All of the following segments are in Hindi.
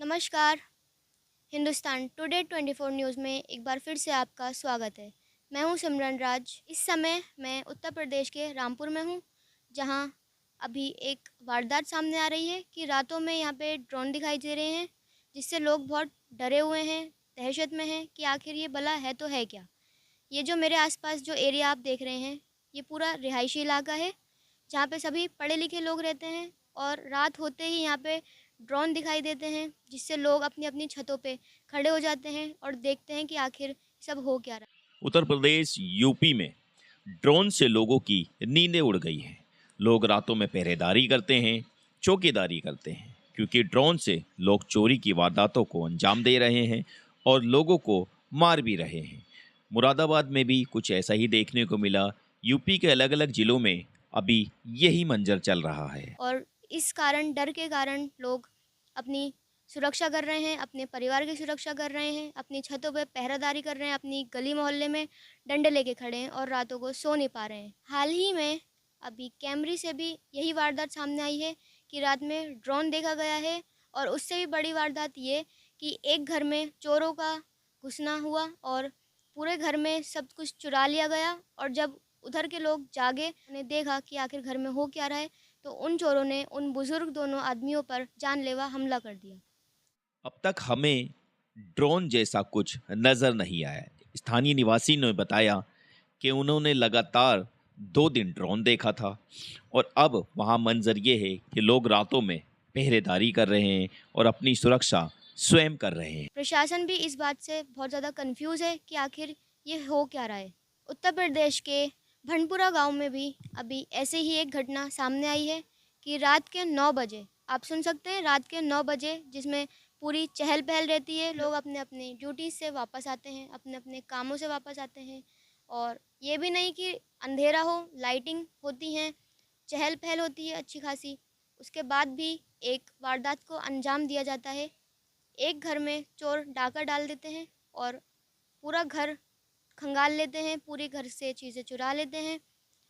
नमस्कार। हिंदुस्तान टुडे 24 न्यूज़ में एक बार फिर से आपका स्वागत है। मैं हूं सिमरन राज। इस समय मैं उत्तर प्रदेश के रामपुर में हूं, जहां अभी एक वारदात सामने आ रही है कि रातों में यहां पे ड्रोन दिखाई दे रहे हैं, जिससे लोग बहुत डरे हुए हैं, दहशत में हैं कि आखिर ये भला है तो है क्या। ये जो मेरे आसपास जो एरिया आप देख रहे हैं, ये पूरा रिहायशी इलाका है, जहाँ पे सभी पढ़े लिखे लोग रहते हैं। और रात होते ही यहाँ पे ड्रोन दिखाई देते हैं, जिससे लोग अपनी अपनी छतों पे खड़े हो जाते हैं और देखते हैं कि आखिर सब हो क्या रहा उत्तर प्रदेश यूपी में ड्रोन से लोगों की नींदें उड़ गई हैं। लोग रातों में पहरेदारी करते हैं, चौकीदारी करते हैं, क्योंकि ड्रोन से लोग चोरी की वारदातों को अंजाम दे रहे हैं और लोगों को मार भी रहे हैं। मुरादाबाद में भी कुछ ऐसा ही देखने को मिला। यूपी के अलग अलग जिलों में अभी यही मंजर चल रहा है। और इस कारण, डर के कारण लोग अपनी सुरक्षा कर रहे हैं, अपने परिवार की सुरक्षा कर रहे हैं, अपनी छतों पे पहरादारी कर रहे हैं, अपनी गली मोहल्ले में डंडे लेके खड़े हैं और रातों को सो नहीं पा रहे हैं। हाल ही में अभी कैमरी से भी यही वारदात सामने आई है कि रात में ड्रोन देखा गया है। और उससे भी बड़ी वारदात ये कि एक घर में चोरों का घुसना हुआ और पूरे घर में सब कुछ चुरा लिया गया। और जब उधर के लोग जागे, उन्हें देखा कि आखिर घर में हो क्या रहा है, तो उन चोरों ने उन बुजुर्ग दोनों आदमियों पर जानलेवा हमला कर दिया। अब तक हमें ड्रोन जैसा कुछ नजर नहीं आया। स्थानीय निवासी ने बताया कि उन्होंने लगातार 2 दिन ड्रोन देखा था और अब वहाँ मंजर ये है कि लोग रातों में पहरेदारी कर रहे हैं और अपनी सुरक्षा स्वयं कर रहे हैं। प्रशासन भी इस बात से बहुत ज़्यादा कंफ्यूज है कि आखिर ये हो क्या रहा है। उत्तर प्रदेश के भंडपुरा गांव में भी अभी ऐसे ही एक घटना सामने आई है कि रात के 9 बजे, आप सुन सकते हैं, रात के 9 बजे, जिसमें पूरी चहल पहल रहती है, लोग अपने अपने ड्यूटी से वापस आते हैं, अपने अपने कामों से वापस आते हैं। और ये भी नहीं कि अंधेरा हो, लाइटिंग होती हैं, चहल पहल होती है अच्छी खासी, उसके बाद भी एक वारदात को अंजाम दिया जाता है। एक घर में चोर डाका डाल देते हैं और पूरा घर खंगाल लेते हैं, पूरे घर से चीज़ें चुरा लेते हैं।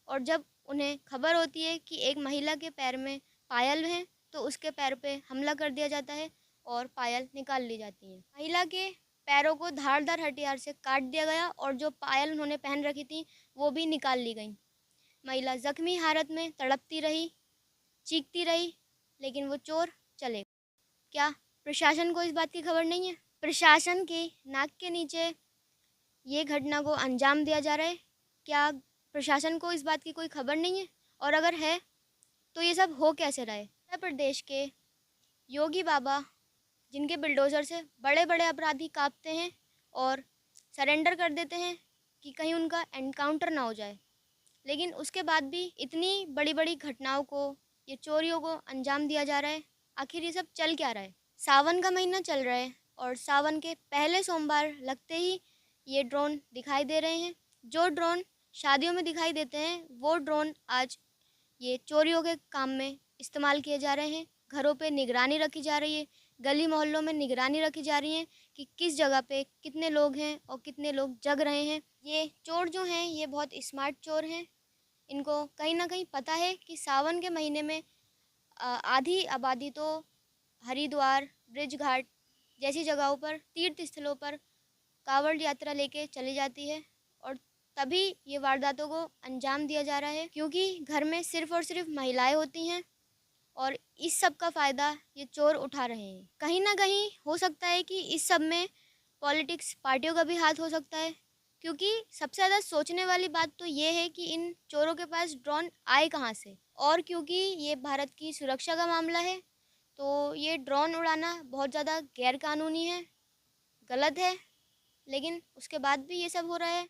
और जब उन्हें खबर होती है कि एक महिला के पैर में पायल है, तो उसके पैर पे हमला कर दिया जाता है और पायल निकाल ली जाती है। महिला के पैरों को धारदार हथियार से काट दिया गया और जो पायल उन्होंने पहन रखी थी, वो भी निकाल ली गई। महिला जख्मी हालत में तड़पती रही, चीखती रही, लेकिन वो चोर चले गए। क्या प्रशासन को इस बात की खबर नहीं है? प्रशासन के नाक के नीचे ये घटना को अंजाम दिया जा रहा है। क्या प्रशासन को इस बात की कोई खबर नहीं है? और अगर है, तो ये सब हो कैसे रहा है? उत्तर प्रदेश के योगी बाबा, जिनके बिल्डोज़र से बड़े बड़े अपराधी कांपते हैं और सरेंडर कर देते हैं कि कहीं उनका एनकाउंटर ना हो जाए, लेकिन उसके बाद भी इतनी बड़ी बड़ी घटनाओं को, ये चोरियों को अंजाम दिया जा रहा है। आखिर ये सब चल क्या रहा है? सावन का महीना चल रहा है और सावन के पहले सोमवार लगते ही ये ड्रोन दिखाई दे रहे हैं। जो ड्रोन शादियों में दिखाई देते हैं, वो ड्रोन आज ये चोरियों के काम में इस्तेमाल किए जा रहे हैं। घरों पे निगरानी रखी जा रही है, गली मोहल्लों में निगरानी रखी जा रही है कि किस जगह पे कितने लोग हैं और कितने लोग जग रहे हैं। ये चोर जो हैं, ये बहुत स्मार्ट चोर हैं। इनको कहीं न कहीं पता है कि सावन के महीने में आधी आबादी तो हरिद्वार, ब्रिज घाट जैसी जगहों पर, तीर्थ स्थलों पर कांवड़ यात्रा लेके चली जाती है। और तभी ये वारदातों को अंजाम दिया जा रहा है, क्योंकि घर में सिर्फ़ और सिर्फ महिलाएं होती हैं और इस सब का फ़ायदा ये चोर उठा रहे हैं। कहीं न कहीं हो सकता है कि इस सब में पॉलिटिक्स पार्टियों का भी हाथ हो सकता है, क्योंकि सबसे ज़्यादा सोचने वाली बात तो ये है कि इन चोरों के पास ड्रोन आए कहाँ से? और क्योंकि ये भारत की सुरक्षा का मामला है, तो ये ड्रोन उड़ाना बहुत ज़्यादा गैर कानूनी है, गलत है, लेकिन उसके बाद भी ये सब हो रहा है।